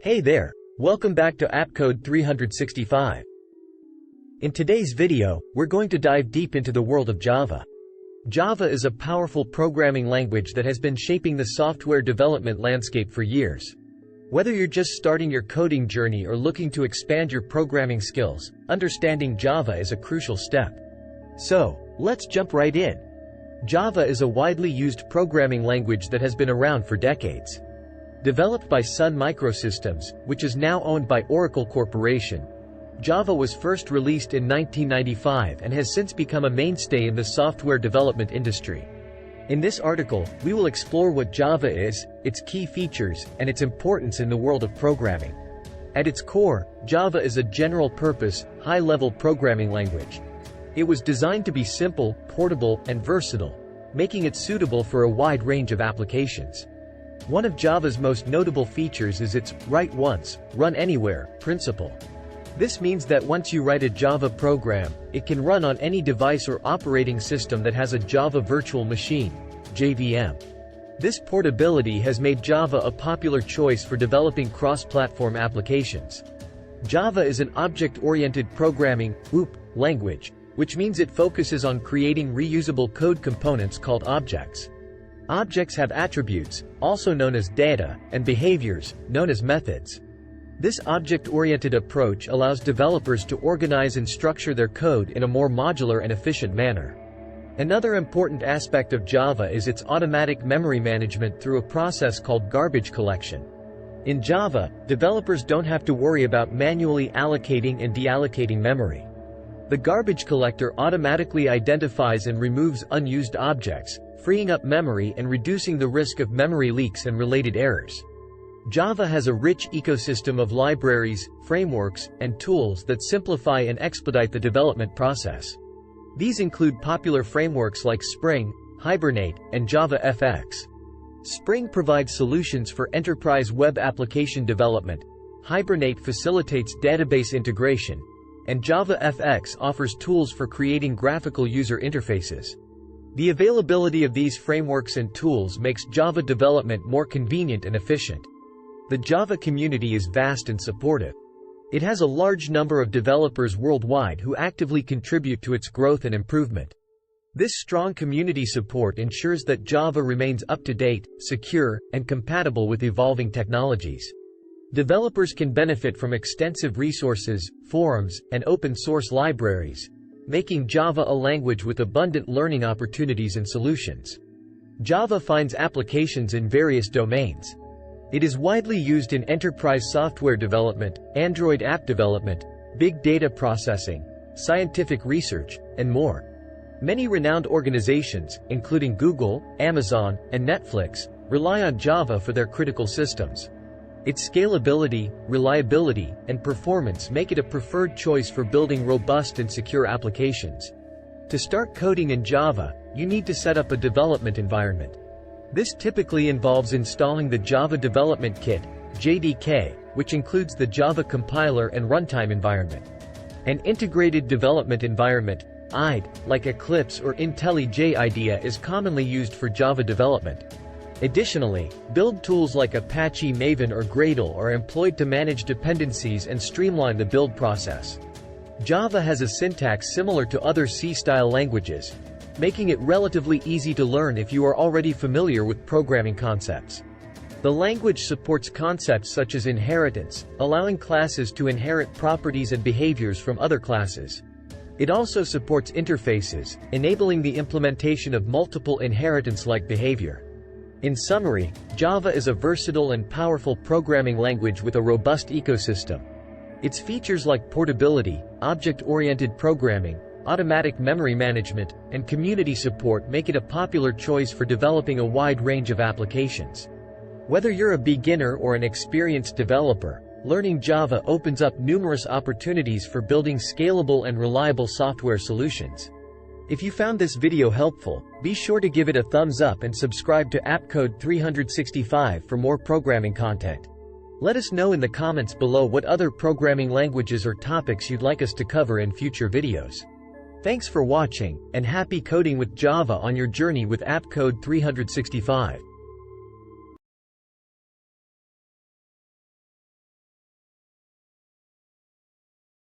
Hey there, welcome back to AppCode 365. In today's video, we're going to dive deep into the world of Java. Java is a powerful programming language that has been shaping the software development landscape for years. Whether you're just starting your coding journey or looking to expand your programming skills, understanding Java is a crucial step. So, let's jump right in. Java is a widely used programming language that has been around for decades. Developed by Sun Microsystems, which is now owned by Oracle Corporation, Java was first released in 1995 and has since become a mainstay in the software development industry. In this article, we will explore what Java is, its key features, and its importance in the world of programming. At its core, Java is a general-purpose, high-level programming language. It was designed to be simple, portable, and versatile, making it suitable for a wide range of applications. One of Java's most notable features is its write once, run anywhere principle. This means that once you write a Java program, it can run on any device or operating system that has a Java Virtual Machine (JVM). This portability has made Java a popular choice for developing cross-platform applications. Java is an object-oriented programming (OOP) language, which means it focuses on creating reusable code components called objects. Objects have attributes, also known as data, and behaviors, known as methods. This object-oriented approach allows developers to organize and structure their code in a more modular and efficient manner. Another important aspect of Java is its automatic memory management through a process called garbage collection. In Java, developers don't have to worry about manually allocating and deallocating memory. The garbage collector automatically identifies and removes unused objects, freeing up memory and reducing the risk of memory leaks and related errors. Java has a rich ecosystem of libraries, frameworks, and tools that simplify and expedite the development process. These include popular frameworks like Spring, Hibernate, and JavaFX. Spring provides solutions for enterprise web application development, Hibernate facilitates database integration, and JavaFX offers tools for creating graphical user interfaces. The availability of these frameworks and tools makes Java development more convenient and efficient. The Java community is vast and supportive. It has a large number of developers worldwide who actively contribute to its growth and improvement. This strong community support ensures that Java remains up-to-date, secure, and compatible with evolving technologies. Developers can benefit from extensive resources, forums, and open-source libraries, making Java a language with abundant learning opportunities and solutions. Java finds applications in various domains. It is widely used in enterprise software development, Android app development, big data processing, scientific research, and more. Many renowned organizations, including Google, Amazon, and Netflix, rely on Java for their critical systems. Its scalability, reliability, and performance make it a preferred choice for building robust and secure applications. To start coding in Java, you need to set up a development environment. This typically involves installing the Java Development Kit (JDK), which includes the Java compiler and runtime environment. An integrated development environment, IDE, like Eclipse or IntelliJ IDEA, is commonly used for Java development. Additionally, build tools like Apache Maven or Gradle are employed to manage dependencies and streamline the build process. Java has a syntax similar to other C-style languages, making it relatively easy to learn if you are already familiar with programming concepts. The language supports concepts such as inheritance, allowing classes to inherit properties and behaviors from other classes. It also supports interfaces, enabling the implementation of multiple inheritance-like behavior. In summary, Java is a versatile and powerful programming language with a robust ecosystem. Its features like portability, object-oriented programming, automatic memory management, and community support make it a popular choice for developing a wide range of applications. Whether you're a beginner or an experienced developer, learning Java opens up numerous opportunities for building scalable and reliable software solutions. If you found this video helpful, be sure to give it a thumbs up and subscribe to AppCode 365 for more programming content. Let us know in the comments below what other programming languages or topics you'd like us to cover in future videos. Thanks for watching, and happy coding with Java on your journey with AppCode 365.